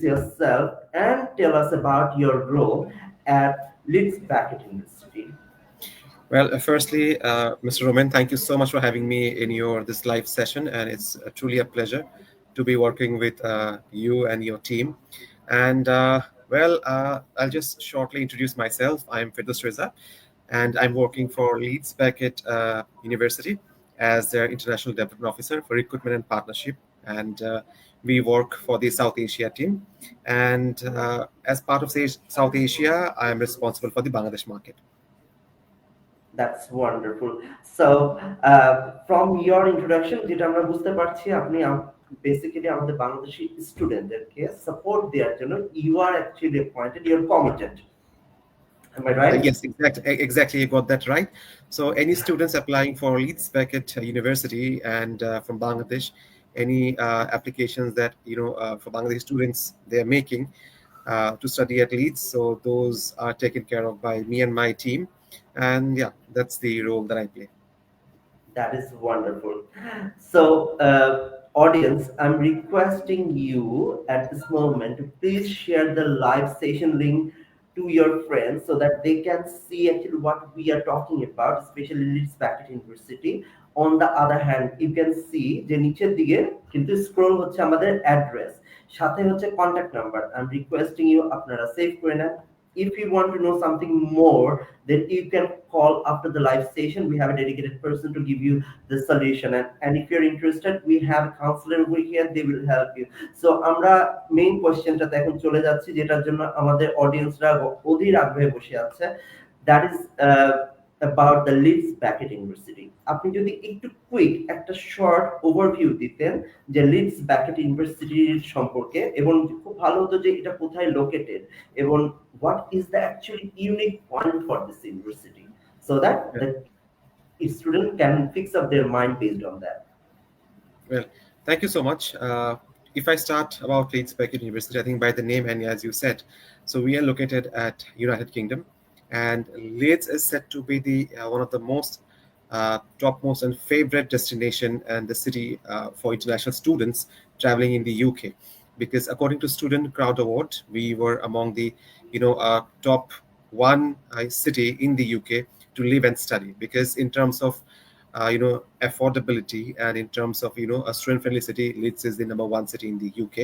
yourself and tell us about your role at Leeds Beckett University. Well, firstly, Mr. Roman, thank you so much for having me in your this live session, and it's truly a pleasure to be working with you and your team. And I'll just shortly introduce myself. I'm Ferdous Reza, and I'm working for Leeds Beckett University as their International Development Officer for Recruitment and Partnership. And we work for the South Asia team. And as part of South Asia, I'm responsible for the Bangladesh market. That's wonderful. So, from your introduction, যেটা আমরা বুঝতে পারছি আপনি basically আমাদের বাংলাদেশি স্টুডেন্টদেরকে support দেওয়ার জন্য you are actually appointed, you are committed. Am I right? Yes, exactly. You got that right. So, any students applying for Leeds Beckett University and from Bangladesh, any applications that for Bangladeshi students they are making to study at Leeds, so those are taken care of by me and my team, and yeah, that's the role that I play. That is wonderful. So, audience, I'm requesting you at this moment to please share the live session link to your friends so that they can see actually what we are talking about, especially Leeds Beckett University. On the other hand, you can see যে নিচের দিকে কিন্তু scroll হচ্ছে আমাদের address, সাথে হচ্ছে contact number. I am requesting you আপনারা save করে নেন। If you want to know something more, then you can call after the live session. We have a dedicated person to give you the solution. And if you're interested, we have a counselor over here. They will help you. So, আমরা main কোয়েশ্চেনটাতে এখন চলে যাচ্ছি, যেটার জন্য আমাদের অডিয়েন্সরা অধীর আগ্রহে বসে আছে। That is about the Leeds Beckett University. আপনি যদি একটু কুইক একটা শর্ট ওভারভিউ দিতেন যে লিডস ব্যাকেট ইউনিভার্সিটির সম্পর্কে, এবং খুব ভালো হতো যে এটা কোথায় লোকেটেড এবং what is the actually unique point for this university, so that the student can fix up their mind based on that. Well, thank you so much. If I start about Leeds Beckett University, I think by the name and as you said, so we are located at United Kingdom, and Leeds is said to be the one of the most topmost and favorite destination and the city for international students traveling in the UK, because according to Student Crowd Award, we were among the top one city in the UK to live and study, because in terms of affordability and in terms of a student-friendly city, Leeds is the number one city in the UK.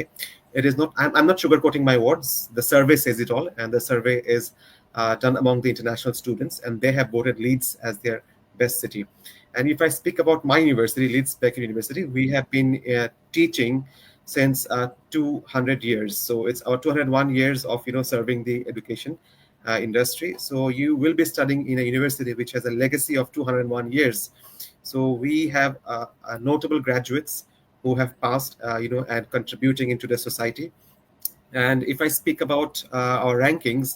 It is not. I'm not sugarcoating my words. The survey says it all, and the survey is done among the international students, and they have voted Leeds as their best city. And if I speak about my university, Leeds Beckett University, we have been teaching since 200 years. So it's our 201 years of serving the education industry. So you will be studying in a university which has a legacy of 201 years. So we have notable graduates who have passed, and contributing into the society. And if I speak about our rankings,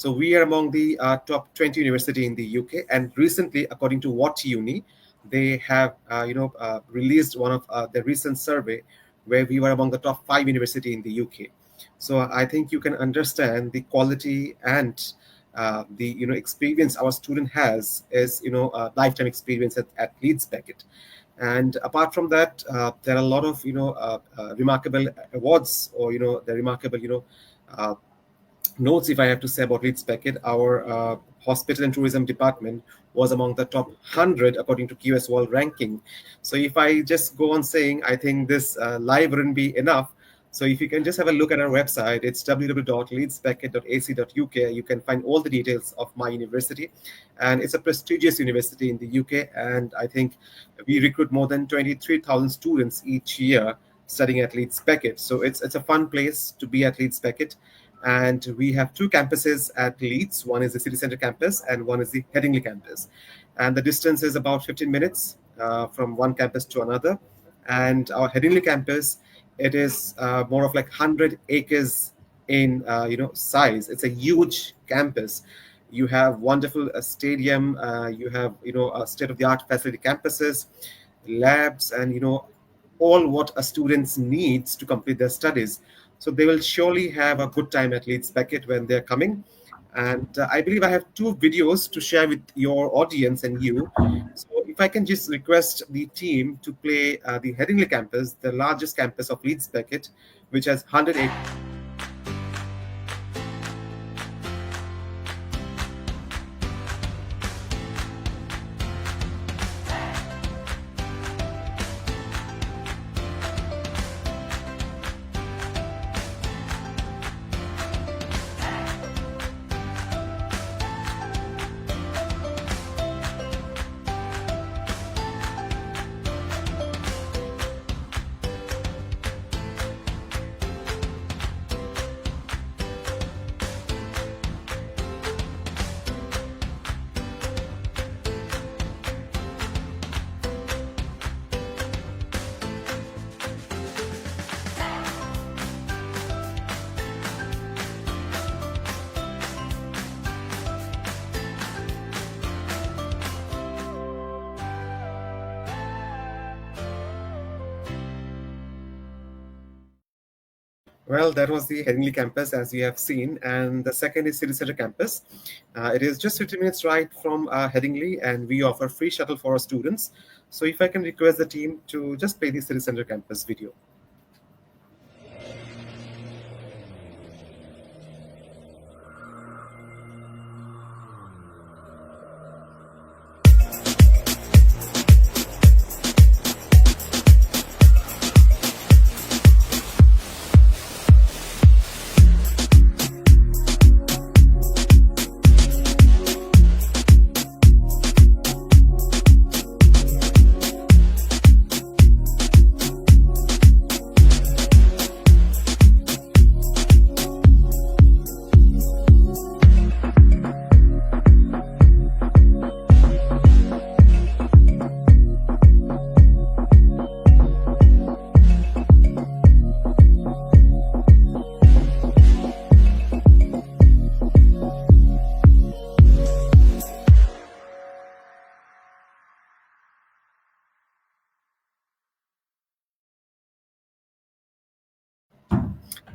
so we are among the top 20 university in the UK. And recently, according to What Uni, they have released one of the recent survey where we were among the top 5 university in the UK. So I think you can understand the quality and the experience our student has is a lifetime experience at Leeds Beckett. And apart from that, there are a lot of remarkable awards, or the remarkable notes, if I have to say, about Leeds Beckett. Our hospital and tourism department was among the top 100 according to QS World Ranking. So if I just go on saying, I think this live wouldn't be enough. So if you can just have a look at our website, it's www.leedsbeckett.ac.uk. You can find all the details of my university, and it's a prestigious university in the UK. And I think we recruit more than 23,000 students each year studying at Leeds Beckett. So it's a fun place to be at Leeds Beckett. And we have two campuses at Leeds. One is the city center campus and one is the Headingley campus. And the distance is about 15 minutes from one campus to another. And our Headingley campus, it is more of like 100 acres in size. It's a huge campus. You have wonderful stadium. You have state-of-the-art facility campuses, labs, and all what a students needs to complete their studies. So they will surely have a good time at Leeds Beckett when they're coming. And I believe I have two videos to share with your audience and you. So if I can just request the team to play the Headingley campus, the largest campus of Leeds Beckett, which has 100 acres. Well, that was the Headingley campus, as you have seen, and the second is City Center campus. It is just 50 minutes ride from Headingley, and we offer free shuttle for our students. So, if I can request the team to just play the City Center campus video.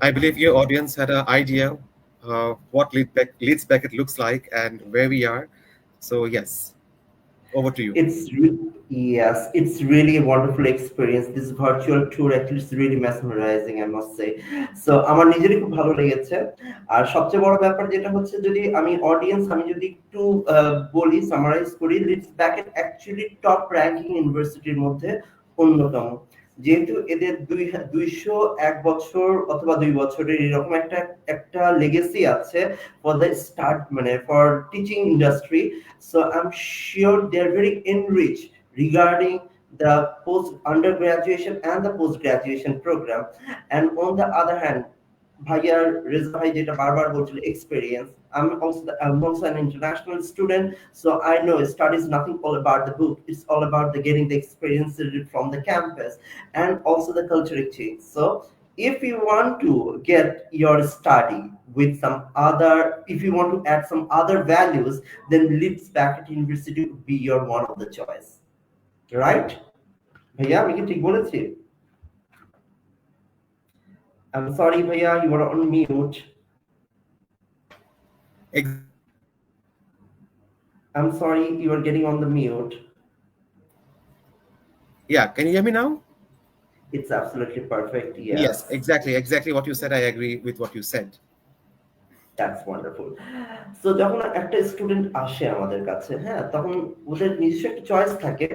I believe your audience had an idea what Leeds Beckett looks like and where we are. So, yes, over to you. Yes, it's really a wonderful experience. This virtual tour actually is really mesmerizing, I must say. So আমার নিজেরই খুব ভালো লেগেছে। আর সবচেয়ে বড় ব্যাপার যেটা হচ্ছে যদি আমি যদি একটু বলি সামারাইজ করি Leeds Beckett actually top ranking ইউনিভার্সিটির মধ্যে অন্যতম। যেহেতু এদের 201 বছর অথবা 2 বছরের এরকম একটা একটা লেগেসি আছে ফর দ্য স্টার্ট মানে for teaching industry so I'm sure they're very enriched regarding the post undergraduation and the post graduation program and on the other hand ভাইয়ার রেজা ভাই যেটা বারবার বলছিল experience I'm also an international student so I know study is nothing all about the book it's all about the getting the experience from the campus and also the culture exchange so if you want to get your study with some other if you want to add some other values then Leeds Beckett University would be your one of the choice right ভাইয়া আমি কি ঠিক বলেছি I'm sorry ভাইয়া you are on mute I'm sorry you are getting on the mute Yeah, can you hear me now? it's absolutely perfect Yes, yes exactly what you said. I agree with what you said. That's wonderful so যখন একটা student আসে আমাদের কাছে হ্যাঁ তখন ওদের নিজস্ব একটা চয়েস থাকে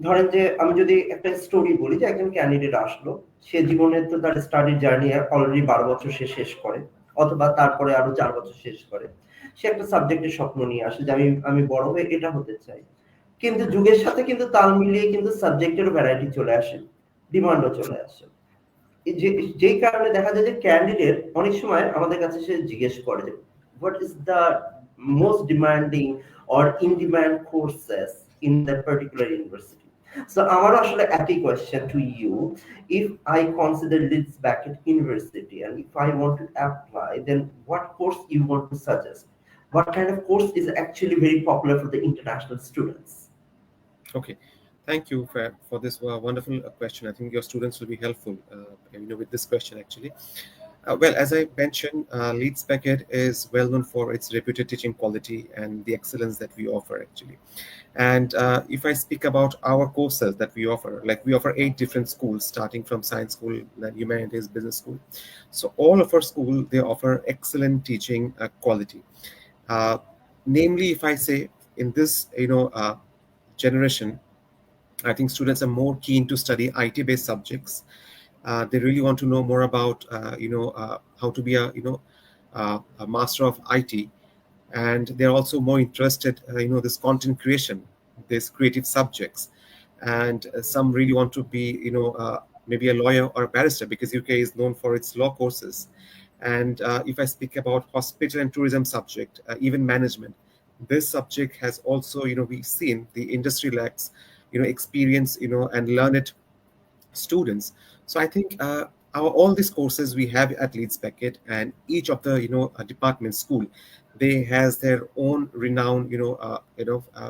ধরেন যে আমি যদি একটা স্টোরি বলি যে একজন ক্যান্ডিডেট আসলো সে জীবনে তো তার স্টাডি জার্নি অলরেডি 12 বছর সে শেষ করে অথবা তারপরে আরো 4 বছর শেষ করে সে একটা সাবজেক্টের স্বপ্ন নিয়ে আসে যে আমি বড় হয়ে এটা হতে চাই কিন্তু যুগের সাথে কিন্তু তাল মিলিয়ে কিন্তু সাবজেক্টেরও ভ্যারাইটি চলে আসে ডিমান্ডও চলে আসে যেই কারণে দেখা যায় যে ক্যান্ডিডেট অনেক সময় আমাদের কাছে সে জিজ্ঞেস করে যে what is the most demanding or in demand courses in that particular university so আমার আসলে একই question to you if I consider Leeds Beckett University and if I want to apply then what course you want to suggest what kind of course is actually very popular for the international students Okay, thank you for this wonderful question. I think your students will be helpful, with this question actually. Well, as I mentioned, Leeds Beckett is well known for its reputed teaching quality and the excellence that we offer actually. And if I speak about our courses that we offer, like we offer 8 different schools, starting from science school, then humanities, business school. So all of our school they offer excellent teaching quality. Uh, Namely, if I say in this, generation, I think students are more keen to study IT-based subjects. They really want to know more about, how to be a master of IT, and they're also more interested, this content creation, this creative subjects, and some really want to be, maybe a lawyer or a barrister because UK is known for its law courses. And if I speak about hospital and tourism subject, even management, this subject has also, we've seen the industry lacks, experience, and learn it students. So I think all these courses we have at Leeds Beckett, and each of the department school, they has their own renowned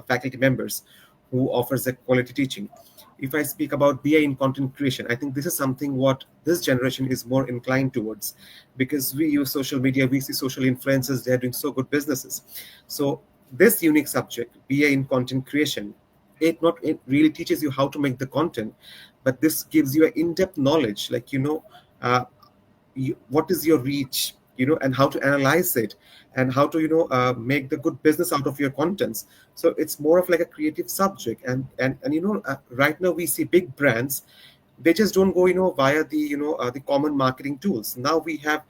faculty members who offers a quality teaching. If I speak about BA in content creation, I think this is something what this generation is more inclined towards, because we use social media, we see social influencers, they're doing so good businesses. So this unique subject, BA in content creation, it really teaches you how to make the content, but this gives you an in-depth knowledge, like uh, what is your reach, and how to analyze it, and how to make the good business out of your contents. So it's more of like a creative subject. And right now we see big brands, they just don't go via the common marketing tools. Now we have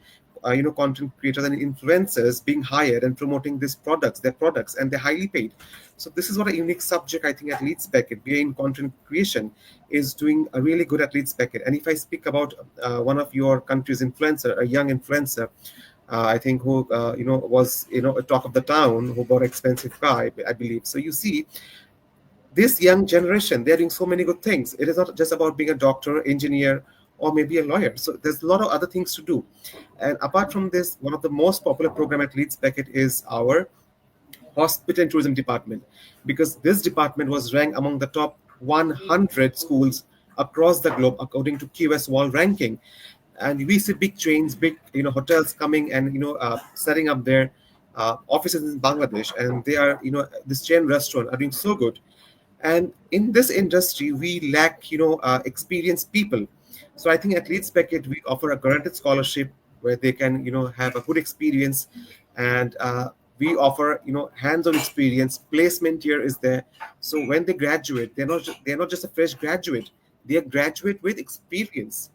content creators and influencers being hired and promoting these products, their products, and they're highly paid. So this is what a unique subject I think at Leeds Beckett, being content creation, is doing a really good at Leeds Beckett. And if I speak about one of your country's influencer, a young influencer, I think who was a talk of the town, who bought expensive car, I believe. So you see, this young generation, they're doing so many good things. It is not just about being a doctor, engineer, or maybe a lawyer. So there's a lot of other things to do. And apart from this, one of the most popular program at Leeds Beckett is our hospital and tourism department, because this department was ranked among the top 100 schools across the globe according to QS World ranking. And we see big chains, big hotels coming and setting up their offices in Bangladesh, and they are this chain restaurant are doing so good. And in this industry we lack experienced people. So I think at Leeds Beckett we offer a guaranteed scholarship where they can have a good experience. And we offer hands-on experience. Placement here is there. So when they graduate, they're not just a fresh graduate, they are graduate with experience.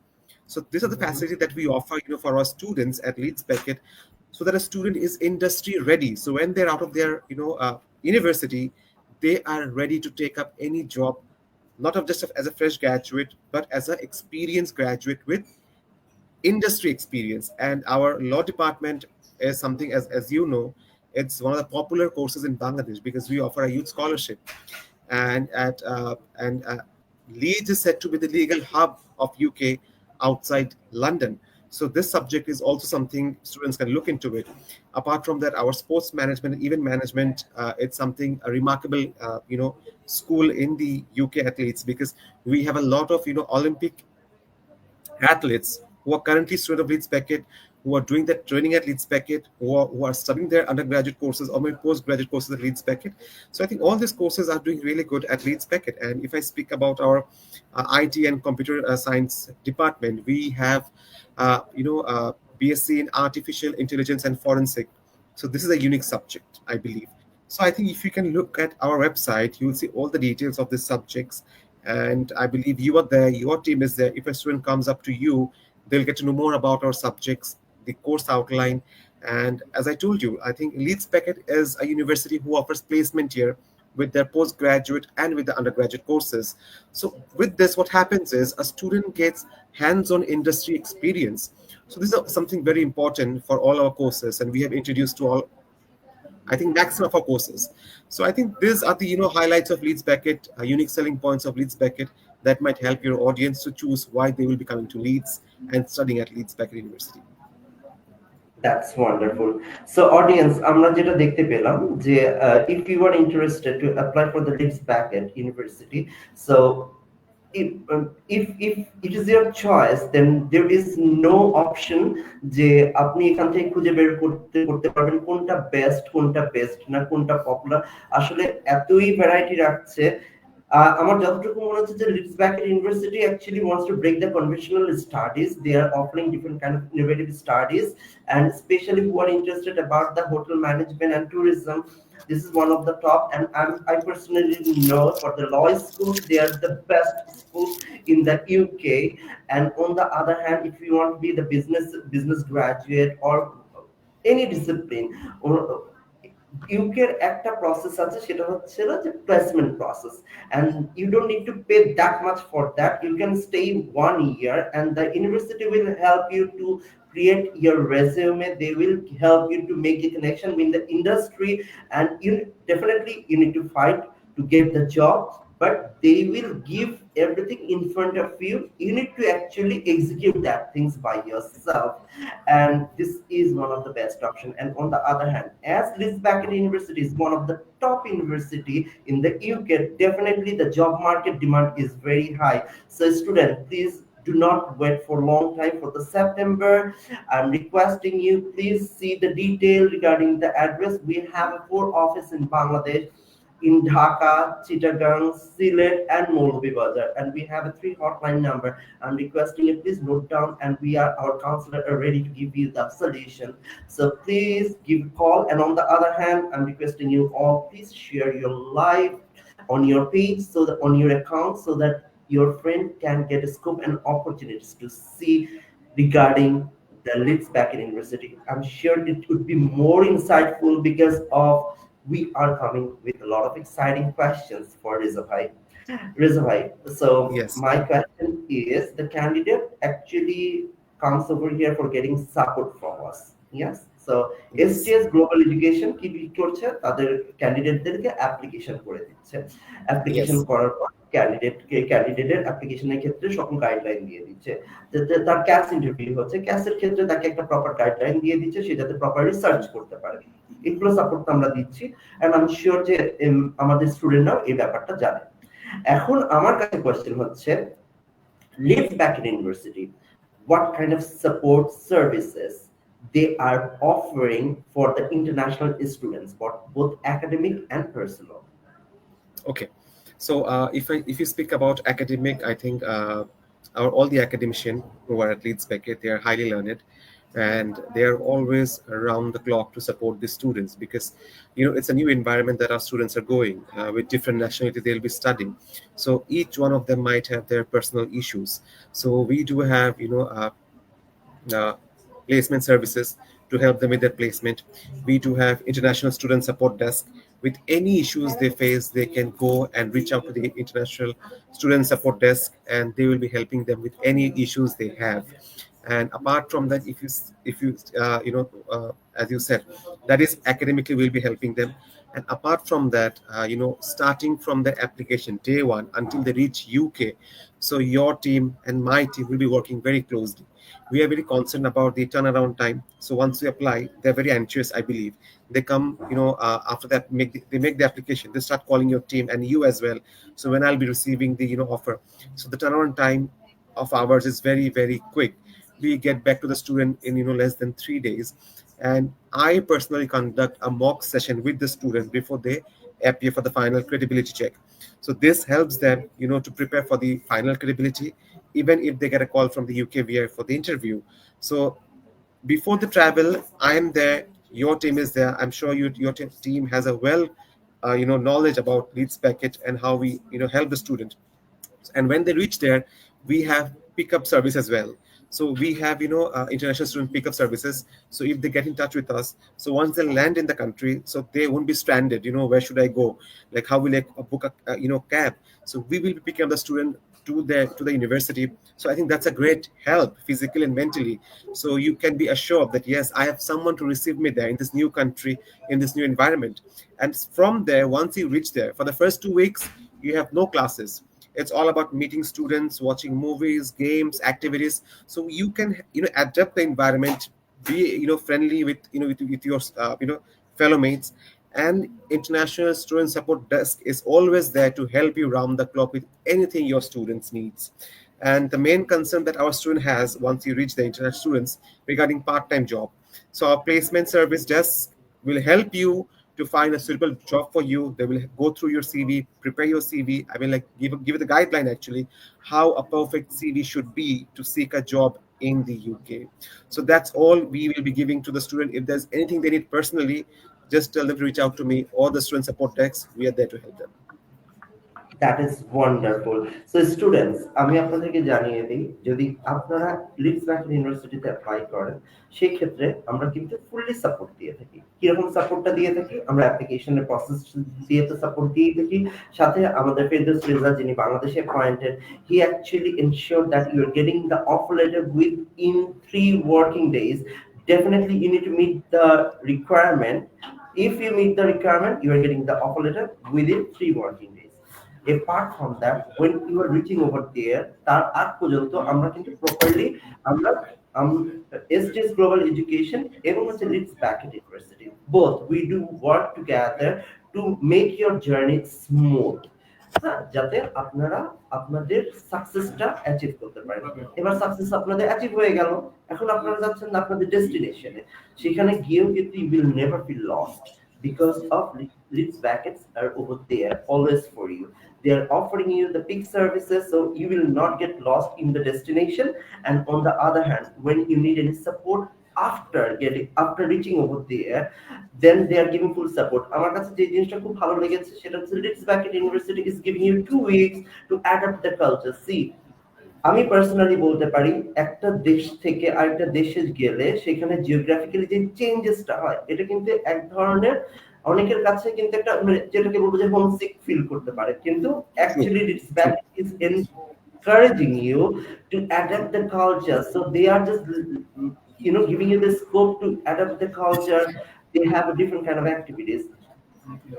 So these are the Mhm. facilities that we offer for our students at Leeds Beckett, so that a student is industry ready. So when they're out of their university, they are ready to take up any job, not of just as a fresh graduate, but as an experienced graduate with industry experience. And our law department is something, as you know, it's one of the popular courses in Bangladesh because we offer a youth scholarship. And Leeds is said to be the legal hub of UK outside London. So this subject is also something students can look into it. Apart from that, our sports management and event management, it's something a remarkable school in the UK at Leeds, because we have a lot of Olympic athletes who are currently students of Leeds Beckett, who are doing that training at Leeds Beckett, who are studying their undergraduate courses or maybe postgraduate courses at Leeds Beckett. So I think all these courses are doing really good at Leeds Beckett. And if I speak about our IT and computer science department, we have, BSc in artificial intelligence and forensic. So this is a unique subject, I believe. So I think if you can look at our website, you will see all the details of these subjects. And I believe you are there, your team is there. If a student comes up to you, they'll get to know more about our subjects, the course outline. And as I told you, I think Leeds Beckett is a university who offers placement here with their postgraduate and with the undergraduate courses. So with this, what happens is a student gets hands-on industry experience. So this is something very important for all our courses, and we have introduced to all, I think, maximum of our courses. So I think these are the highlights of Leeds Beckett, unique selling points of Leeds Beckett that might help your audience to choose why they will be coming to Leeds and studying at Leeds Beckett University. That's wonderful. So, audience, আমরা যেটা দেখতে পেলাম যে if you are interested to apply for the Leeds Beckett University, so if it is your choice, then there is no option যে আপনি এখান থেকে খুঁজে বের করতে করতে পারবেন কোনটা বেস্ট না কোনটা পপুলার। আসলে এতই ভ্যারাইটি রাখছে। আমার যতটুকু মনে হচ্ছে যে Leeds Beckett University actually wants to break the conventional studies. They are offering different kind of innovative studies, and especially who are interested about the hotel management and tourism. This is one of the top, and I personally know for the law schools, they are the best schools in the UK. And on the other hand, if you want to be the business graduate or any discipline, or ইউকের একটা process আছে সেটা হচ্ছে না যে placement process, and you don't need to pay that much for that. You can stay 1 year and the university will help you to create your resume. They will help you to make the connection with the industry, and you definitely you need to fight to get the job. but they will give everything in front of you. You need to actually execute that things by yourself, and this is one of the best option. And on the other hand, as Leeds Beckett University is one of the top university in the UK, definitely the job market demand is very high. So student, please do not wait for long time for the September. I'm requesting you, please see the detail regarding the address. We have a 4 office in Bangladesh, in Dhaka, Chittagong, Sylhet, and Moulbibazar. And we have a 3 hotline number. I'm requesting you, please note down, and our counselor are ready to give you the solution. So please give a call. And on the other hand, I'm requesting you all, please share your live on your page, so that on your account, so that your friend can get a scope and opportunities to see regarding the Leeds Beckett University. I'm sure it would be more insightful because of we are coming with a lot of exciting questions for Reza Bhai. Reza Bhai, so Yes. my question is, the candidate actually comes over here for getting support from us. Yes. So Yes. STS global education কি করছে, তাদের ক্যান্ডিডেটদেরকে application করে দিচ্ছে। Application Yes. করার পর ক্যান্ডিডেটের অ্যাপ্লিকেশনের ক্ষেত্রে সকল গাইডলাইন দিয়ে দিচ্ছে। তার ক্যাস ইন্টারভিউ হচ্ছে, ক্যাসের ক্ষেত্রে তাকে একটা প্রপার গাইডলাইন দিয়ে দিচ্ছে, সে যাতে প্রপারলি সার্চ করতে পারে। এগুলো সাপোর্ট আমরা দিচ্ছি, এন্ড আমি শিওর যে আমাদের স্টুডেন্টরাও এই ব্যাপারটা জানে। এখন আমার কাছে কোয়েশ্চেন হচ্ছে, Leeds Beckett University, what kind of support services they are offering for the international students, both academic and personal? Okay. So if you speak about academic, I think all the academicians who are at Leeds Beckett, they are highly learned, and they are always around the clock to support the students, because it's a new environment that our students are going with different nationality they'll be studying. So each one of them might have their personal issues. So we do have uh, placement services to help them with their placement. We do have international student support desk. With any issues they face, they can go and reach out to the international student support desk, and they will be helping them with any issues they have. And apart from that, if you as you said, that is academically we'll be helping them. And apart from that, starting from the application day one until they reach UK, so your team and my team will be working very closely. We are very concerned about the turnaround time. So once we apply, they're very anxious, I believe. They come, after that, they make the application. They start calling your team and you as well. So when I'll be receiving the offer, so the turnaround time of ours is very very quick. We get back to the student in less than 3 days, and I personally conduct a mock session with the student before they appear for the final credibility check. So this helps them to prepare for the final credibility, even if they get a call from the UKVI for the interview. So before the travel, I am there, your team is there. I'm sure your team has a well knowledge about Leeds Beckett and how we help the student. And when they reach there, we have pickup service as well. So we have international student pickup services. So if they get in touch with us, so once they land in the country, so they won't be stranded. Where should I go? Like, how will I book a cab? So we will be picking up the student to the university. So I think that's a great help physically and mentally. So you can be assured that yes, I have someone to receive me there in this new country, in this new environment. And from there, once you reach there, for the first 2 weeks, you have no classes. It's all about meeting students, watching movies, games, activities. So you can adapt the environment, be friendly with with your fellow mates. And international student support desk is always there to help you round the clock with anything your students needs. And the main concern that our student has once you reach the international students regarding part-time job, so our placement service desk will help you to find a suitable job for you. They will go through your CV, prepare your CV. I mean, like give it the guideline actually how a perfect CV should be to seek a job in the UK. So that's all we will be giving to the student. If there's anything they need personally, just tell them to reach out to me or the student support desk. We are there to help them. That is wonderful. So students, আমি আপনাদেরকে জানিয়ে দিই, যদি আপনারা Leeds Beckett ইউনিভার্সিটিতে apply করেন, সেই ক্ষেত্রে আমরা কিন্তু ফুললি সাপোর্ট দিয়ে থাকি। কিরকম সাপোর্টটা দিয়ে থাকি? আমরা অ্যাপ্লিকেশনের প্রসেস দিয়ে তো সাপোর্ট দিয়েই থাকি, সাথে আমাদের ফেরদৌস রেজা, যিনি বাংলাদেশে appointed, he actually ensure that you are getting the offer letter within 3 working days. Definitely you need to meet the requirement. If you meet the requirement, you are getting the offer letter within 3 working days. apart from that, when you are reaching over there, তার আগ পর্যন্ত আমরা কিন্তু properly আমরা STS Global Education এবং হচ্ছে Leeds Beckett University, both we do work together to make your journey smooth, হ্যাঁ, যাতে আপনারা আপনাদের সাকসেসটা অ্যাচিভ করতে পারেন। এবার সাকসেস আপনাদের অ্যাচিভ হয়ে গেল, এখন আপনারা যাচ্ছেন আপনাদের ডেস্টিনেশনে, সেখানে গিয়েও কিন্তু you will never feel lost because of Leeds Beckets are over there always for you. They are offering you the peak services, so you will not get lost in the destination. And on the other hand, when you need any support after reaching over there, then they are giving full support. আমার কাছে যে জিনিসটা খুব ভালো লেগেছে সেটা হচ্ছে Leeds Beckett University is giving you 2 weeks to adapt the culture. See, আমি পার্সোনালি বলতে পারি একটা দেশ থেকে আরেকটা দেশে গেলে সেখানে জিওগ্রাফিক্যালি যে চেঞ্জেসটা হয় এটা কিন্তু এক ধরনের অনেকের কাছে কিন্তু একটা যেটাকে বলবো যে হোমসিক ফিল করতে পারে, কিন্তু True, actually it's back true. Is encouraging you to adapt the culture, so they are just giving you the scope to adapt the culture. They have a different kind of activities.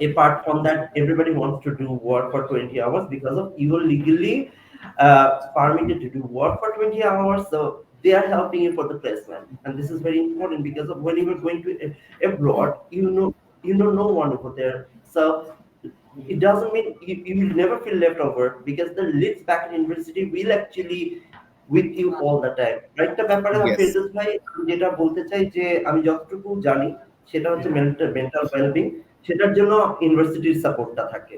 Apart from that, everybody wants to do work for 20 hours because of you are legally permitted to do work for 20 hours, so they are helping you for the placement. And this is very important because of when you are going to abroad, you know no one over there, so it doesn't mean you will never feel left over because the Leeds Beckett University will actually with you all the time. একটা ব্যাপারে Yes, Ferdous ভাই যেটা বলতে চাই যে আমি যতটুকু জানি সেটা হচ্ছে মেন্টাল ওয়েলবিং, সেটার জন্য ইউনিভার্সিটির সাপোর্টটা থাকে।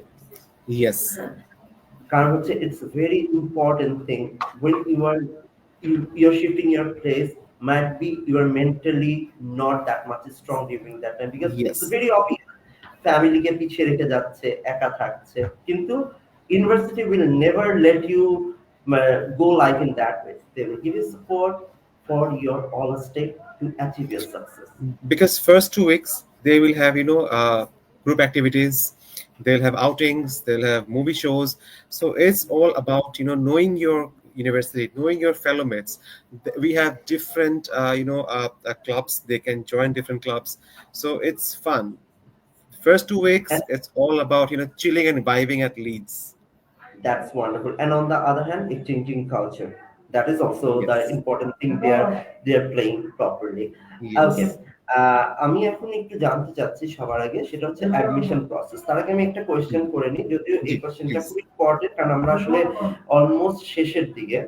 yes, কারণ হচ্ছে it's a very important thing when you're shifting your place, might be you are mentally not that much strong during that time because it's yes. very obvious ফ্যামিলিকে পিছিয়ে রেখে যাচ্ছে, একা থাকছে, কিন্তু university will never let you go life in that way. They will give you support for your all step to achieve your success. Because first 2 weeks they will have group activities, they'll have outings, they'll have movie shows. So it's all about knowing your university, knowing your fellow mates. We have different clubs, they can join different clubs, so it's fun. First 2 weeks it's all about chilling and vibing at Leeds. That's wonderful. And on the other hand, exchanging culture. That is also the Yes, important thing they are playing properly. Okay. yes. আমি এখন একটু জানতে চাচ্ছি সবার আগে সেটা হচ্ছে admission process. তার আগে আমি একটা কোয়েশ্চেন করে নিই, যদিও এই Ji, কোয়েশ্চেনটা please. খুব ইম্পর্টেন্ট কারণ আমরা আসলে অলমোস্ট শেষের দিকে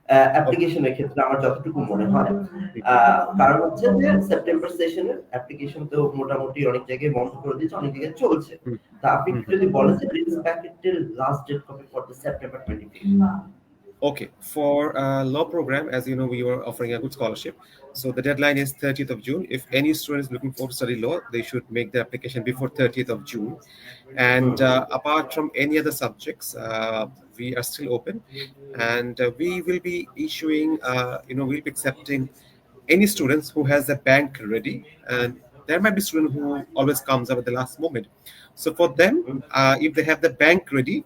Okay. অ্যাপ্লিকেশনের ক্ষেত্রে আমার যতটুকু মনে হয়। কারণ হচ্ছে যে সেপ্টেম্বর সেশনের অ্যাপ্লিকেশন তো মোটামুটি অনেক জায়গায় বন্ধ করে দিয়েছে, অনেক জায়গায় চলছে। Mhm. তা আপনি একটু Mhm. যদি বলেন যে রিলিজ প্যাকেটের লাস্ট ডেট কবে for the September 25? Okay, for law program, as you know, we were offering a good scholarship. So the deadline is 30th of June. If any student is looking for to study law, they should make the application before 30th of June. And apart from any other subjects, we are still open, and we will be issuing, we'll be accepting any students who has a bank ready, and there might be student who always comes up at the last moment. So for them, if they have the bank ready,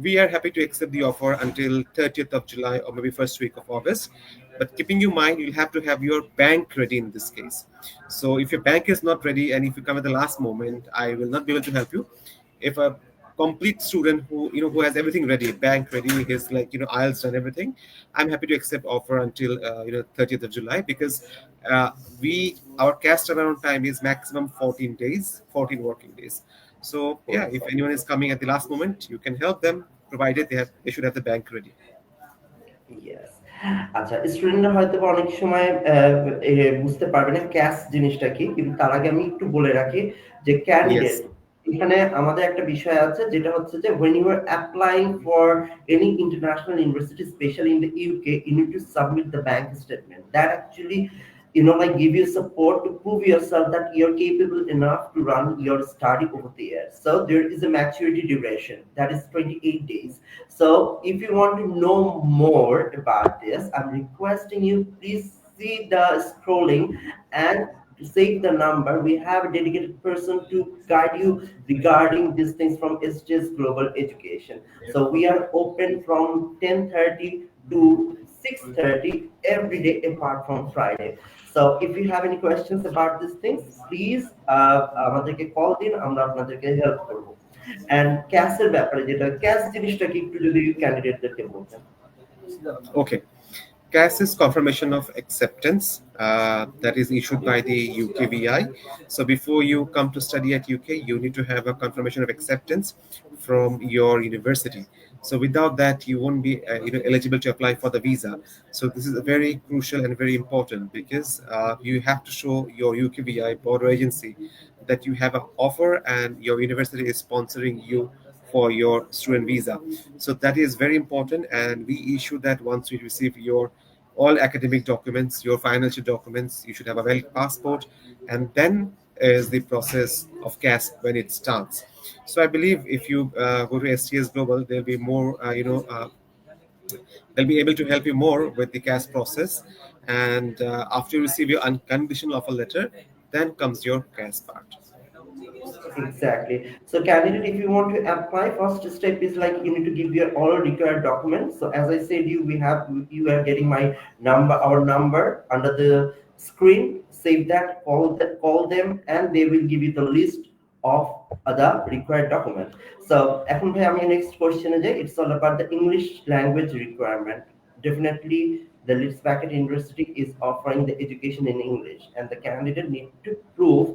we are happy to accept the offer until 30th of July or maybe first week of August. But keeping in mind, you'll have to have your bank ready in this case. So if your bank is not ready and if you come at the last moment, I will not be able to help you. If a complete student who has everything ready, bank ready, his IELTS done everything, I'm happy to accept offer until 30th of July, because we our cash turnaround time is maximum 14 days, 14 working days. So yeah, if anyone is coming at the last moment, you can help them, provided they should have the bank ready. Yes. আচ্ছা, স্টুডেন্টরা হয়তো বা অনেক সময় বুঝতে পারবে না cash জিনিসটা কি, কিন্তু তার আগে আমি একটু বলে রাখি যে ক্যান্ডিডেট Yes. এখানে আমাদের একটা বিষয় আছে যেটা হচ্ছে যে when you are applying for any international university, especially in the UK, you need to submit the bank statement that actually like give you support to prove yourself that you're capable enough to run your study over there. So there is a maturity duration that is 28 days. So if you want to know more about this, I'm requesting you please see the scrolling and to save the number. We have a dedicated person to guide you regarding these things from SGS Global Education. So we are open from 10:30 to 6:30 every day apart from Friday. So if you have any questions about these things, please আমাদেরকে call দিন, আমরা আপনাদেরকে help করব। And ক্যাশের ব্যাপারে যেটা cash জিনিসটাকে একটু যদি ক্যান্ডিডেটদেরকে বলতেন। Okay. CAS is confirmation of acceptance that is issued by the UKVI. So before you come to study at UK, you need to have a confirmation of acceptance from your university. So without that, you won't be eligible to apply for the visa. So this is very crucial and very important because you have to show your UKVI border agency that you have an offer and your university is sponsoring you for your student visa. So that is very important, and we issue that once we receive your all academic documents, your financial documents. You should have a valid passport, and then is the process of CAS when it starts. So I believe if you go to STS Global, they'll be more, they'll be able to help you more with the CAS process. And after you receive your unconditional offer letter, then comes your CAS part. Exactly. So, candidate, if you want to apply, first step is like you need to give your all required documents. So, as I said, you are getting my number, our number under the screen. Save that, call them, and they will give you the list of other required document. So, এখন ভাই আমি next question এ যাই. It's all about the English language requirement. Definitely, the Leeds Beckett University is offering the education in English, and the candidate need to prove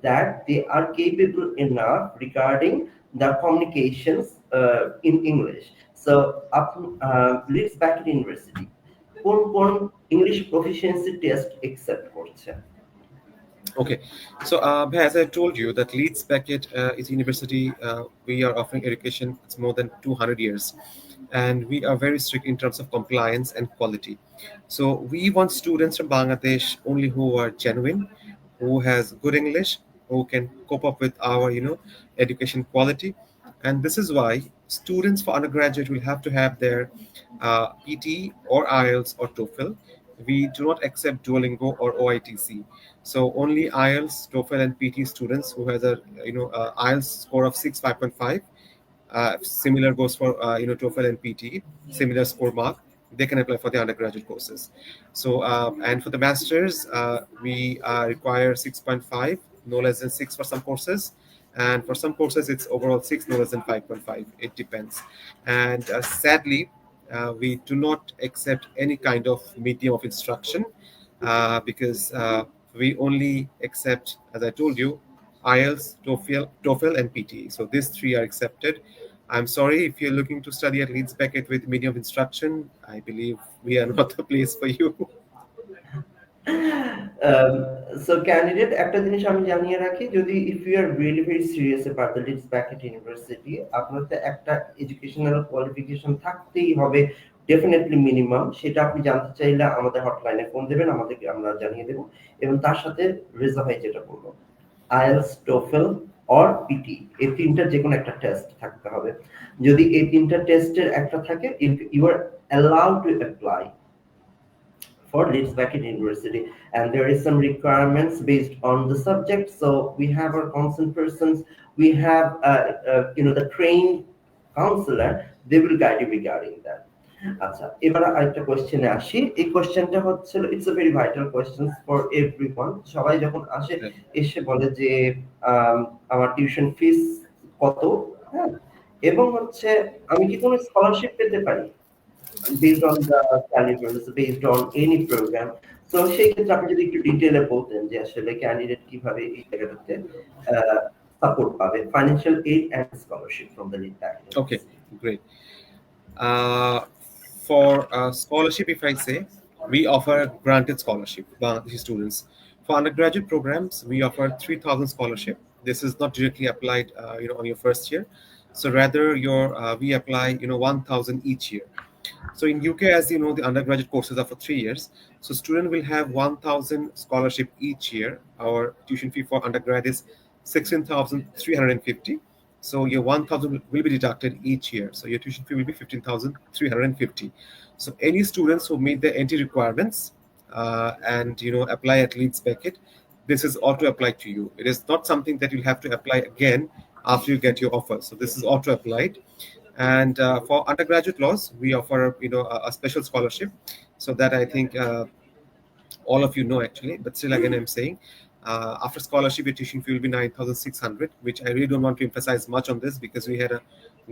that they are capable enough regarding the communications in English. So, Leeds Beckett University, কোন English proficiency test accept করছে? Okay, so as I told you, that Leeds Beckett is a university. We are offering education. It's more than 200 years, and we are very strict in terms of compliance and quality. So we want students from Bangladesh only who are genuine, who has good English, who can cope up with our education quality, and this is why students for undergraduate will have to have their PT or IELTS or TOEFL. We do not accept Duolingo or OITC. So only IELTS, TOEFL, and PT students who has a IELTS score of 6.5. Similar goes for TOEFL and PT, similar score mark. They can apply for the undergraduate courses. So and for the masters, we require 6.5, no less than 6 for some courses, and for some courses it's overall 6, no less than 5.5. It depends. And sadly, we do not accept any kind of medium of instruction because we only accept, as I told you, IELTS, TOEFL, and PTE. So these three are accepted. I'm sorry if you're looking to study at Leeds Beckett with medium of instruction. I believe we are not the place for you. So candidate একটা জিনিস আমি জানিয়ে রাখি, যদি if you are really very serious about the Leeds Beckett university, আপনার তো একটা educational qualification থাকতেই হবে ডেফিনেটলি মিনিমাম। সেটা আপনি জানতে চাইলে আমাদের হটলাইনে ফোন দেবেন, আমাদেরকে আমরা জানিয়ে দেবো। এবং তার সাথে রেজা ভাই যেটা বললো, আইএলস, টোফেল অর পিটি, এই তিনটা যে কোনো একটা টেস্ট থাকতে হবে। যদি এই তিনটা টেস্টের একটা থাকে, if you are allowed to apply for Leeds Beckett University, and there is some requirements based on the subject. So we have our concerned persons, we have the trained counselor, they will guide you regarding that. আচ্ছা, এবার আরেকটা কোশ্চেনে আসি। এই কোশ্চেনটা হচ্ছিল, it's a very vital question for everyone. সবাই যখন আসে এসে বলে যে আমার টিউশন ফিস কত, হ্যাঁ, এবং হচ্ছে আমি কি কোনো স্কলারশিপ পেতে পারি based on the calibers, based on any program. So সেই ক্ষেত্রে আপনি যদি একটু ডিটেইলে বলতেন যে আসলে ক্যান্ডিডেট কিভাবে এই জায়গাটাতে সাপোর্ট পাবে, financial aid and scholarship from the Leeds Beckett Okay, university. great. Uh, for scholarship, if I say, we offer granted scholarship Bangladeshi students. For undergraduate programs, we offer 3,000 scholarship. This is not directly applied, on your first year. So rather, your we apply, 1,000 each year. So in UK, as you know, the undergraduate courses are for 3 years. So student will have 1,000 scholarship each year. Our tuition fee for undergrad is 16,350. So your 1,000 will be deducted each year. So your tuition fee will be 15,350. So any students who meet the entry requirements and apply at Leeds Beckett, this is auto applied to you. It is not something that you'll have to apply again after you get your offer. So this is auto applied. And for undergraduate laws, we offer a special scholarship, so that I think all of you know actually, but still again I'm saying After scholarship, your tuition fee will be 9,600, which I really don't want to emphasize much on this because we had a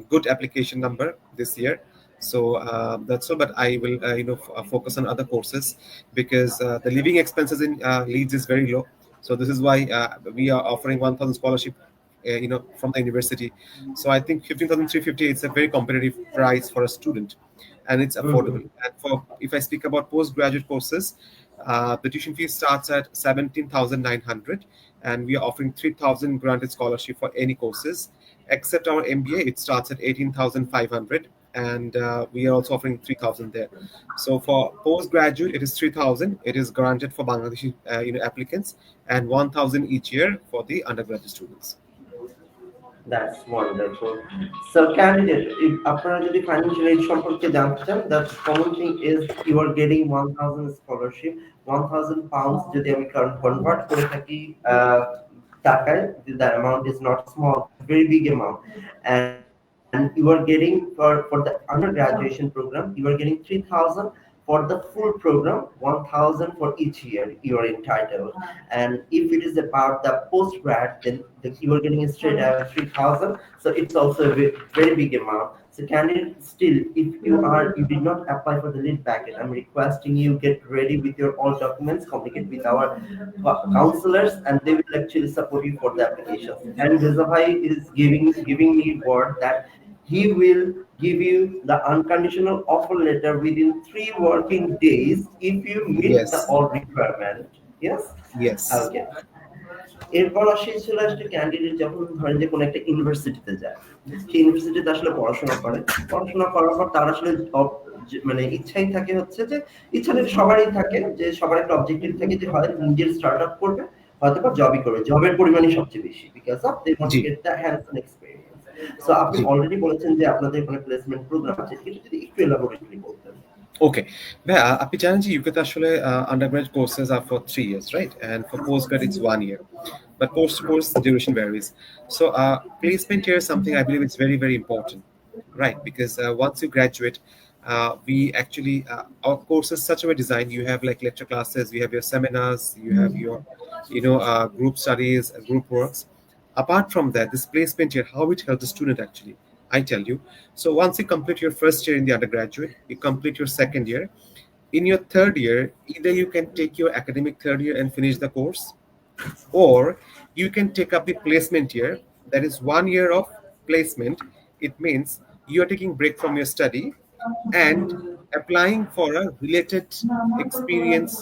good application number this year. So that's all. But I will, focus on other courses because the living expenses in Leeds is very low. So this is why we are offering 1,000 scholarship, from the university. So I think 15,350 it's a very competitive price for a student, and it's affordable. Mhm. And for if I speak about postgraduate courses, the tuition fee starts at 17,900, and we are offering 3,000 granted scholarship for any courses. Except our MBA, it starts at 18,500, and we are also offering 3,000 there. So for postgraduate, it is 3,000. It is granted for Bangladeshi applicants, and 1,000 each year for the undergraduate students. That's wonderful. So, candidate, if আপনারা যদি financial aid সম্পর্কে জানতে চান, the common thing is you are getting 1,000 scholarship, 1,000 pounds যদি আমি convert করে থাকি টাকায়, the amount is not small, it's very big amount. And you are getting for the undergraduation program, you are getting 3,000 for the full program, 1,000 for each year you are entitled. And if it is about the post grad, then you are getting straight 3,000. So it's also a very big amount. So candidate, still, if you did not apply for the lead packet, I'm requesting you get ready with your all documents, communicate with our counselors, and they will actually support you for the applications. And Reza bhai is giving me word that he will give you the unconditional offer letter within 3 working days if you meet the Yes, all requirement. Yes? yes, Okay. এরপর আসে চলে আসছে candidate যখন ধরেন যে কোনো একটা ইউনিভার্সিটিতে যায়, সেই ইউনিভার্সিটিতে আসলে পড়াশোনা করে, পড়াশোনা করার পর তার আসলে মানে ইচ্ছাই থাকে হচ্ছে যে, ইচ্ছা সবারই থাকে যে সবার একটা অবজেক্টিভ থাকে যে হয় নিজের স্টার্ট আপ করবে, হয়তো বা জবই করবে, জবের পরিমাণই সবচেয়ে বেশি, because of they want to জি, get the hands on experience. So আপনি জি. অলরেডি বলেছেন যে আপনাদের কোনো প্লেসমেন্ট প্রোগ্রাম আছে, এটা যদি একটু এলাবোরেটলি বলতেন। Okay. আপনি জানেন যে ইউকেতে আসলে undergraduate courses are for 3 years, right? And for postgrad it's 1 year. But post course the duration varies. So placement here is something I believe is very, very important, right? Because once you graduate, we actually our courses such a way designed. You have like lecture classes, you have your seminars, you have your group studies, group works. Apart from that, this placement here, how it helps the student actually, I tell you. So once you complete your first year in the undergraduate, you complete your second year. In your third year, either you can take your academic third year and finish the course, or you can take up the placement year. That is 1 year of placement. It means you are taking break from your study and applying for a related experience,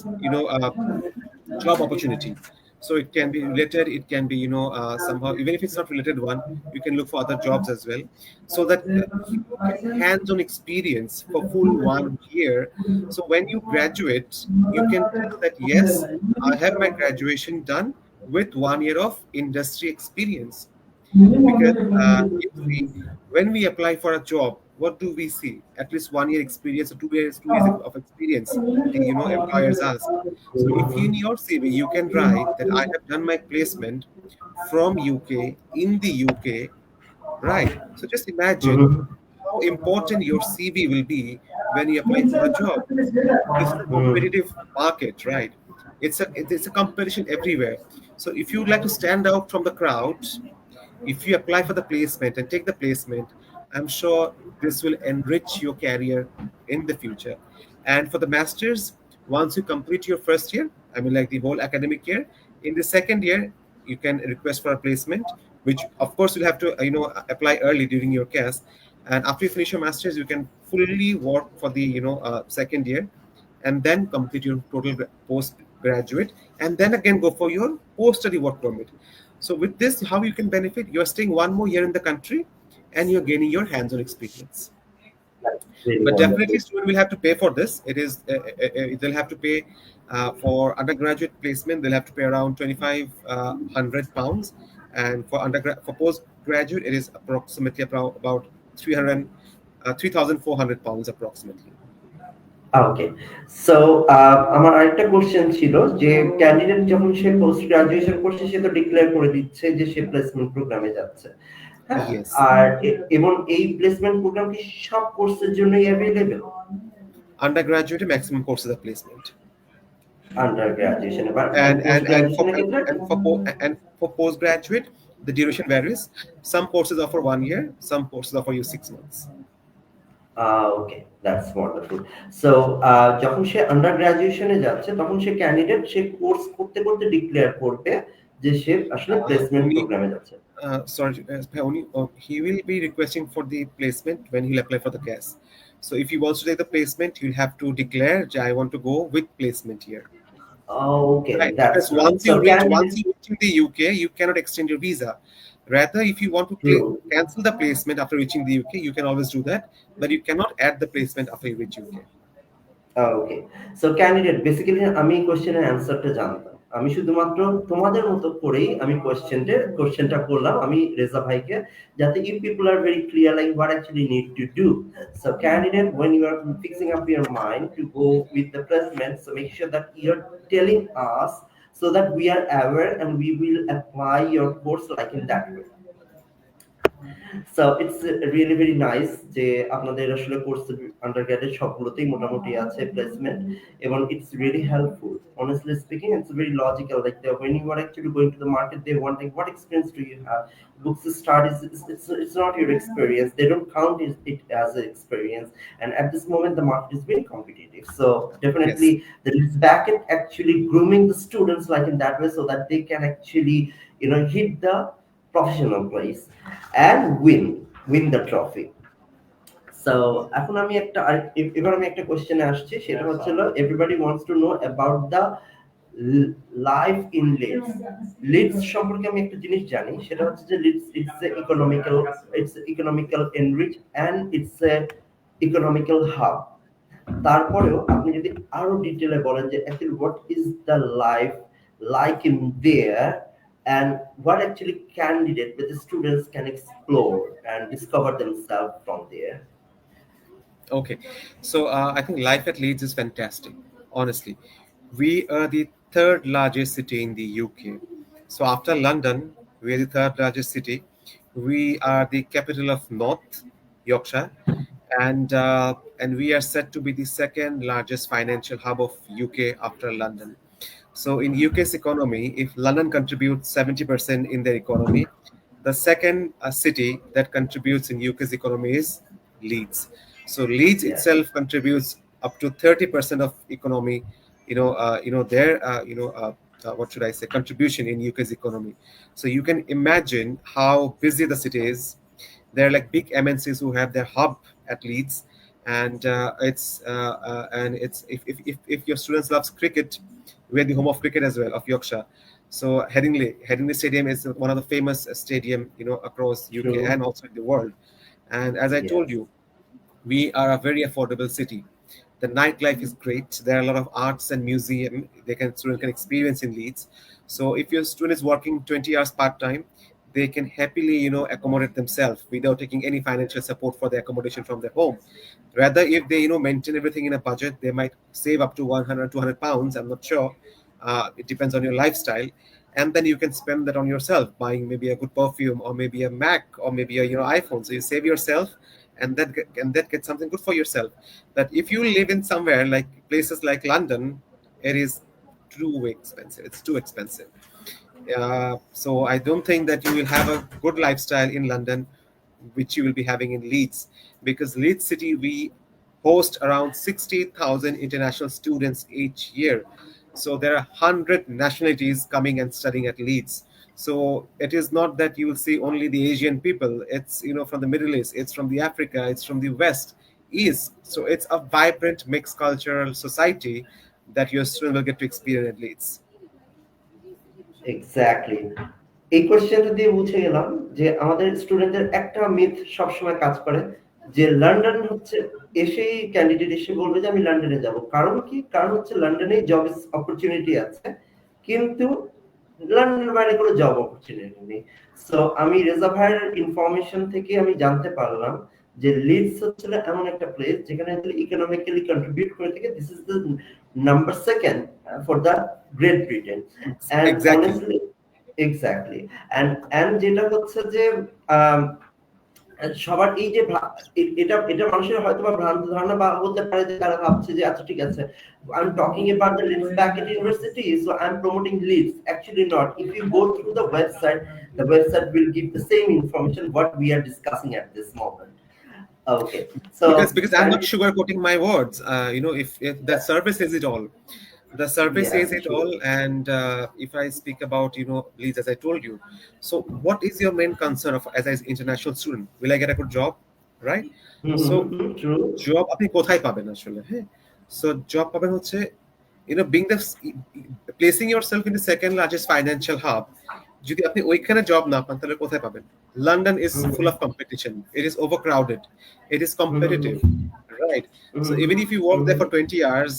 job opportunity. So it can be related, it can be somehow, even if it's not related one, you can look for other jobs as well, so that you get hands-on experience for full 1 year. So when you graduate, you can tell that yes, I have my graduation done with 1 year of industry experience. Because you see, when we apply for a job, what do we see? At least 1 year experience or 2 years, 2 years of experience. The employers ask. So if in your CV you can write that I have done my placement from UK in the UK, right? So just imagine Mhm. how important your CV will be when you apply for a job. This is a Mhm. competitive market, right? It's a competition everywhere. So if you would like to stand out from the crowd, if you apply for the placement and take the placement, I'm sure this will enrich your career in the future. And for the masters, once you complete your first year, I mean, like the whole academic year, in the second year, you can request for a placement, which of course you'll have to, apply early during your CAS. And after you finish your masters, you can fully work for the, second year, and then complete your total postgraduate, and then again go for your post study work permit. So with this, how you can benefit? You're staying 1 more year in the country, and you're gaining your hands-on experience. Really But definitely, wonderful. student will have to pay for this. It is they'll have to pay for undergraduate placement. They'll have to pay around 2,500 pounds, and for undergrad for postgraduate, it is approximately about 300 3,400 pounds approximately. Okay. So আমার আরেকটা question ছিল যে candidate যখন সে post graduation করছে সে তো declare করে দিচ্ছে যে সে প্লেসমেন্ট প্রোগ্রামে যাচ্ছে, হ্যাঁ, Yes. আর এবং এই প্লেসমেন্ট প্রোগ্রাম কি সব কোর্সের জন্যই available? Undergraduate maximum courses are placement. Under গ্রাজুয়েশনে বা and post and and for গ্রাজুয়েশনের ক্ষেত্রে? and for postgraduate, the duration varies. Some courses offer 1 year, some courses offer you 6 months. Okay, that's wonderful. So যখন সে under গ্রাজুয়েশনে যাচ্ছে তখন সে candidate সে course করতে করতে declare করবে যে সে আসলে প্লেসমেন্ট Only প্রোগ্রামে যাচ্ছে। sorry, only he will be requesting for the placement when he'll apply for the CAS. So if he wants to take the placement, he'll have to declare, I want to go with placement here. Okay, Right, that's because nice. So candidate once you reach in the UK, you cannot extend your visa. Rather, if you want to true. cancel the placement after reaching the UK, you can always do that, but you cannot add the placement after you reach UK. Okay, so candidate basically আমি এই কোশ্চেনের অ্যান্সারটা জানতাম, আমি শুধুমাত্র তোমাদের মতো করেই আমি কোশ্চেনটা করলাম আমি রেজা ভাইকে, যাতে you people are very clear like what actually need to do. So candidate when you are fixing up your mind to go with the placement, so make sure that you're telling us so that we are aware and we will apply your course like in that way. So it's really very nice যে আপনাদের আসলে course আন্ডারগ্রেডের সবগুলোতেই মোটামুটি আছে placement, এবং it's really helpful. Honestly speaking, it's very logical. Like when you are actually going to the market, they want like, what experience do you have? Books studies, it's not your experience. They don't count it as an experience. And at this moment, the market is very competitive. So definitely, Yes, the Leeds Beckett actually grooming the students like in that way so that they can actually, hit the professional place and win the trophy. So এখন আমি এবার আমি একটা কোশ্চেনে আসছি, সেটা হচ্ছিল everybody wants to know about the life in Leeds. Leeds সম্পর্কে আমি একটা জিনিস জানি, সেটা হচ্ছে যে Leeds it's economical enrich and it's a economical hub. তারপরেও আপনি যদি আরো ডিটেলে বলেন যে actually what is the life like in there, and what actually candidate with the students can explore and discover themselves from there. okay. So I think life at Leeds is fantastic. Honestly, we are the third largest city in the UK. So after London, we are the third largest city. We are the capital of North Yorkshire, and we are said to be the second largest financial hub of UK after London. So in UK's economy, if London contributes 70% in their economy, the second city that contributes in UK's economy is Leeds. So Leeds Yes, itself contributes up to 30% of economy. Their what should I say, contribution in UK's economy. So you can imagine how busy the city is. There are like big MNCs who have their hub at Leeds, and it's if your students loves cricket, we're the home of cricket as well of Yorkshire. So Headingley Stadium is one of the famous stadium across UK true. and also in the world. And as I told Yes, you, we are a very affordable city. The nightlife is great. There are a lot of arts and museum student can experience in Leeds. So if your student is working 20 hours part time, they can happily accommodate themselves without taking any financial support for the accommodation from their home. Rather, if they maintain everything in a budget, they might save up to 100 £200. I'm not sure. It depends on your lifestyle, and then you can spend that on yourself, buying maybe a good perfume or maybe a Mac or maybe a iPhone. So you save yourself, and that get something good for yourself. But if you live in somewhere like places like London, it is too expensive. It's too expensive. So I don't think that you will have a good lifestyle in London, which you will be having in Leeds, because Leeds City, we host around 60,000 international students each year. So there are 100 nationalities coming and studying at Leeds. So it is not that you will see only the Asian people. It's from the Middle East, it's from the Africa, it's from the West, East. So it's a vibrant mixed cultural society that your student will get to experience at Leeds. Exactly. এই কোশ্চেনটা দিয়ে বুঝে গেলাম যে আমাদের স্টুডেন্টদের একটা myth সবসময় কাজ করে, যে লন্ডন হচ্ছে এসেই ক্যান্ডিডেট এসে বলবে যে আমি লন্ডনে যাব। কারণ কি? কারণ হচ্ছে লন্ডনে জব অপরচুনিটি আছে, কিন্তু লন্ডনের বাইরে কোনো জব অপরচুনিটি নেই। সো আমি রেজা ভাইয়ের ইনফরমেশন থেকে আমি জানতে পারলাম যে লিডস হচ্ছে এমন একটা প্লেস যেখানে ইকোনমিক্যালি কন্ট্রিবিউট করে থেকে this is the number second for the great Britain. And Exactly. Honestly exactly, and যেটা হচ্ছে যে সবার এই যে এটা এটা মানুষের হয়তো বা ভ্রান্ত ধারণা বা হতে পারে যে তারা ভাবছে যে আচ্ছা ঠিক আছে, I'm talking about the Leeds Beckett University, so I'm promoting Leeds. Actually not. If you go through the website will give the same information what we are discussing at this moment. Okay, so Because I'm not can sugarcoating my words. If the yeah, survey says it all, the survey yes, says it all. true. And if I speak about Leeds, as I told you, so what is your main concern of as an international student? Will I get a good job, right? So True. job আপনি কোথায় পাবেন আসলে, হ্যাঁ? So job পাবেন হচ্ছে being the placing yourself in the second largest financial hub. যদি আপনি ওইখানে জব না পান তাহলে কোথায় পাবেন? London is full of competition. It is overcrowded. It is competitive, right? So even if you work there for 20 hours,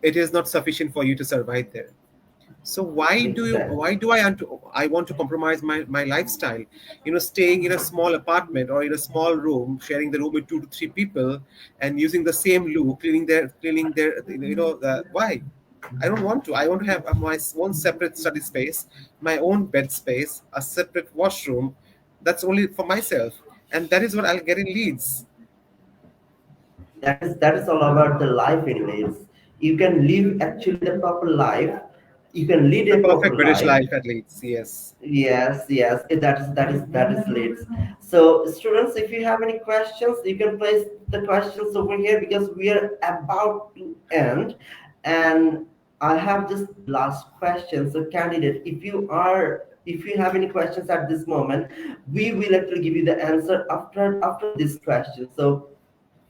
it is not sufficient for you to survive there. So why Exactly. do I want to compromise my lifestyle, staying in a small apartment or in a small room, sharing the room with 2 to 3 people, and using the same loo, cleaning their why? I don't want to. I want to have my own separate study space, my own bed space, a separate washroom. That's only for myself, and that is what I'll get in Leeds. That is all about the life in Leeds. You can live actually the proper life. You can lead The a proper perfect British life. life at Leeds. Yes. Yes, that is Leeds. So students, if you have any questions, you can place the questions over here because we are about to end, and I have just last question. So candidate, if you have any questions at this moment, we will actually give you the answer after this question. So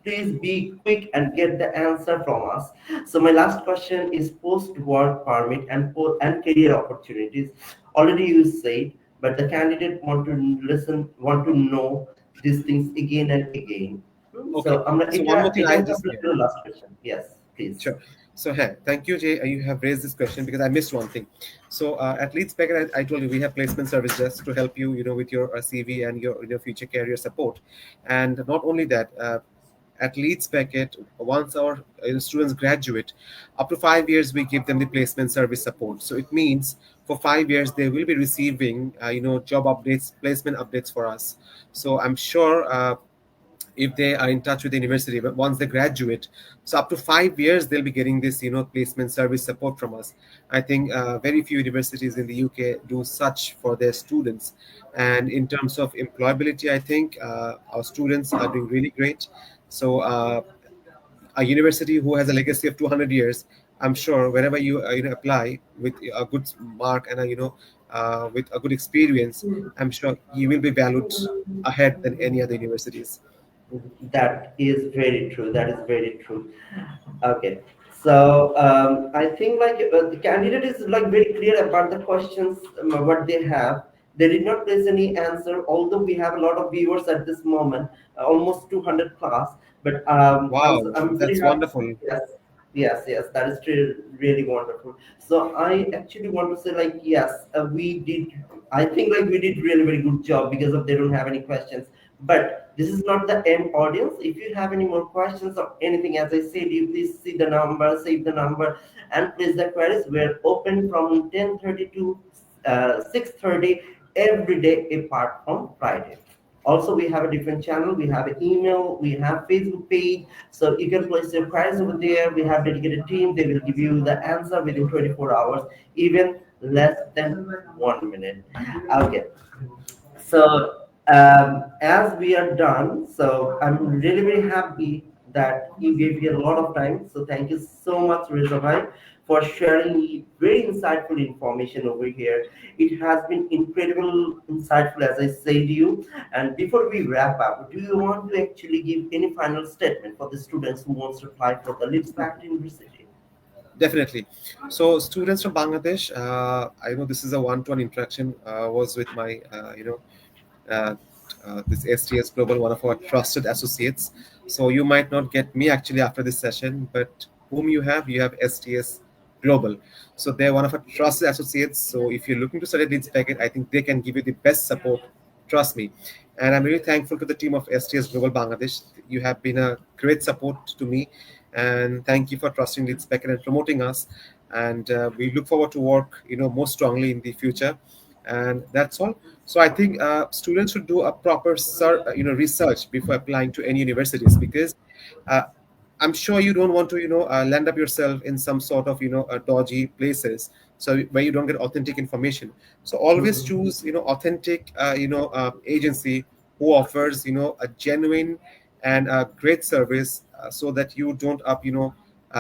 please be quick and get the answer from us. So my last question is post-work permit and career opportunities. Already you said, but the candidate want to know these things again and again. Okay. So আমরা So এটা one more thing, এটা I হচ্ছে just, আপনার yeah. জন্য last question. Yes, please. Sure. So, hey, thank you, Jay. You have raised this question because I missed one thing. So, at Leeds Beckett, I told you we have placement service just to help you, with your CV and your future career support. And not only that, at Leeds Beckett, once our students graduate, up to 5 years, we give them the placement service support. So it means for 5 years they will be receiving, job updates, placement updates for us. So I'm sure. If they are in touch with the university, but once they graduate, so up to 5 years they'll be getting this placement service support from us. I think very few universities in the UK do such for their students. And in terms of employability, I think our students are doing really great. So a university who has a legacy of 200 years, I'm sure wherever you apply with a good mark and with a good experience, I'm sure you will be valued ahead than any other universities. That is very true. That is very true. Okay. So I think like the candidate is like very clear about the questions what they have. They did not place any answer, although we have a lot of viewers at this moment, almost 200 plus. But Wow, I'm very that's happy. wonderful. Yes, that is really wonderful. So I actually want to say like yes, we did. I think like we did really very good job because of they don't have any questions. But this is not the end audience. If you have any more questions or anything, as I said, you please see the number, save the number, and place the queries. We're open from 10:30 to 6:30 every day apart from Friday. Also, we have a different channel. We have an email. We have Facebook page. So you can place your queries over there. We have dedicated team. They will give you the answer within 24 hours, even less than 1 minute. Okay. So as we are done, so I'm really very happy that you gave me a lot of time. So thank you so much, Reza bhai, for sharing very insightful information over here. It has been incredible, insightful, as I say to you. And before we wrap up, do you want to actually give any final statement for the students who wants to apply for the Leeds Beckett University? Definitely. So, students from Bangladesh, I know this is a one-to-one interaction. Was with my, uh, this STS Global, one of our trusted associates. So you might not get me actually after this session, but whom you have STS Global. So they're one of our trusted associates. So if you're looking to study Leeds Packet, I think they can give you the best support. Trust me. And I'm really thankful to the team of STS Global Bangladesh. You have been a great support to me. And thank you for trusting Leeds Packet and promoting us. And we look forward to work, more strongly in the future. and that's all. So I think students should do a proper research before applying to any universities, because uh, I'm sure you don't want to land up yourself in some sort of dodgy places, so where you don't get authentic information. So always Mhm. choose authentic agency who offers a genuine and a great service, so that you don't up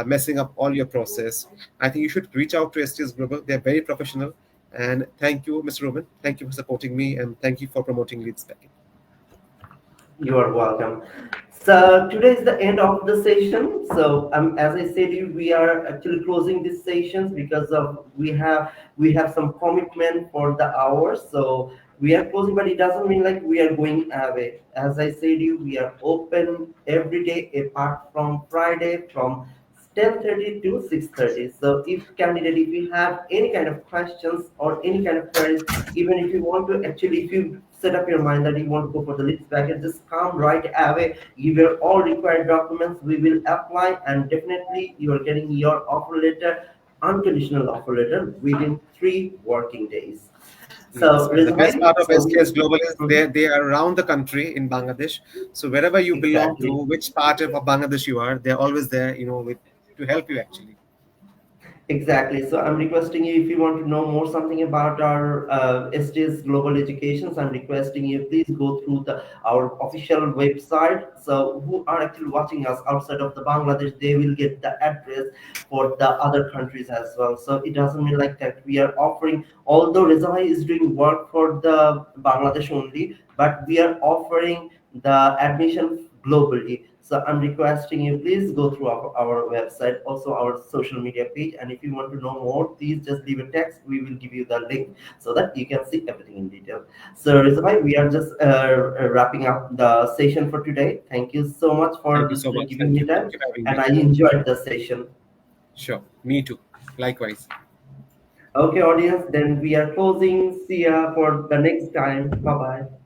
messing up all your process. I think you should reach out to STS Global. They're very professional. And thank you, Mr. Roman. Thank you for supporting me, and thank you for promoting Leeds Beckett. You are welcome. So today is the end of the session. So as I said, we are actually closing these sessions because of we have some commitment for the hours. So we are closing, but it doesn't mean like we are going away. As I said, we are open every day apart from Friday from 10:30 to 6:30. So if candidate, if you have any kind of questions or any kind of queries, even if you want to actually, if you set up your mind that you want to go for the Leeds package, just come right away, give your all required documents, we will apply, and definitely you are getting your offer letter, unconditional offer letter, within 3 working days. Yes, So and the Reza best bhai, part of so STS Global is they are around the country in Bangladesh. So wherever you belong to, exactly. which part of Bangladesh you are, they're always there, with to help you actually. Exactly. So I'm requesting you, if you want to know more something about our STS Global Educations, I'm requesting you please go through our official website. So who are actually watching us outside of the Bangladesh, they will get the address for the other countries as well. So it doesn't mean like that we are offering, although Reza is doing work for the Bangladesh only, but we are offering the admission globally. So I'm requesting you please go through our website, also our social media page, and if you want to know more, please just leave a text. We will give you the link so that you can see everything in detail. So Rizabhai, we are just wrapping up the session for today. Thank you so much Thank you for so much. giving Thank me you. Thank time, you for having and me. I enjoyed the session. Sure. Me too. Likewise. Okay, audience, then we are closing. See ya for the next time. Bye bye.